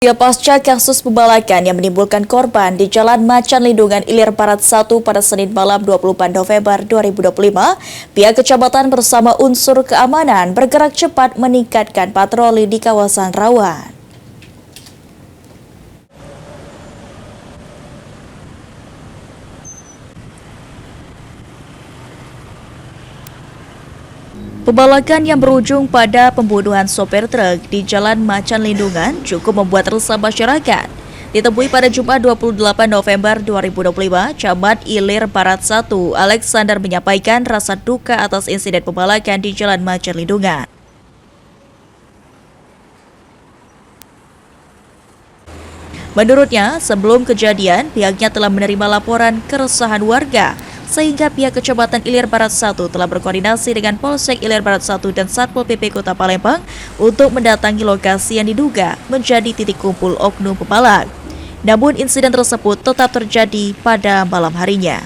Ya, pasca kasus pembalakan yang menimbulkan korban di Jalan Macan Lindungan Ilir Barat 1 pada Senin malam 24 November 2025, pihak kecamatan bersama unsur keamanan bergerak cepat meningkatkan patroli di kawasan rawan. Pembalakan yang berujung pada pembunuhan sopir truk di Jalan Macan Lindungan cukup membuat resah masyarakat. Ditemui pada Jumat 28 November 2025, Camat Ilir Barat 1, Alexander menyampaikan rasa duka atas insiden pembalakan di Jalan Macan Lindungan. Menurutnya, sebelum kejadian, pihaknya telah menerima laporan keresahan warga, sehingga pihak Kecamatan Ilir Barat 1 telah berkoordinasi dengan Polsek Ilir Barat 1 dan Satpol PP Kota Palembang untuk mendatangi lokasi yang diduga menjadi titik kumpul oknum pembalak. Namun insiden tersebut tetap terjadi pada malam harinya.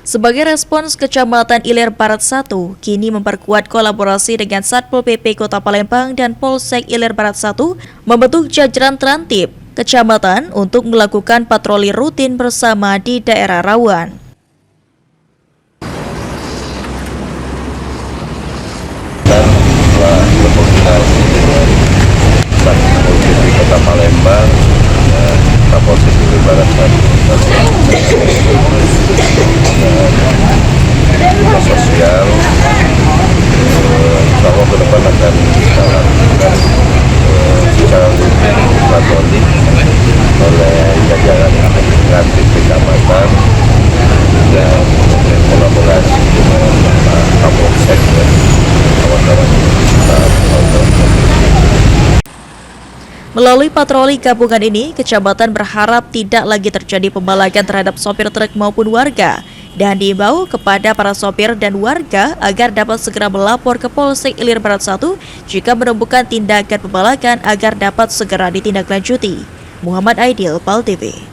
Sebagai respons, Kecamatan Ilir Barat 1 kini memperkuat kolaborasi dengan Satpol PP Kota Palembang dan Polsek Ilir Barat 1 membentuk jajaran terantip kecamatan untuk melakukan patroli rutin bersama di daerah rawan. Dan telah berkoordinasi dengan Satpol PP Kota Palembang dan Kapolsek Ilir Barat 1 sosial, insya Allah ke depan akan kita lakukan secara rutin patroli oleh jajaran terantip kecamatan dan kolaborasi dengan Pak Kapolsek dan kawan-kawan kita. Melalui patroli gabungan ini, kecamatan berharap tidak lagi terjadi pembalakan terhadap sopir truk maupun warga, dan diimbau kepada para sopir dan warga agar dapat segera melapor ke Polsek Ilir Barat 1 jika menemukan tindakan pembalakan agar dapat segera ditindaklanjuti. Muhammad Aidil, PAL TV.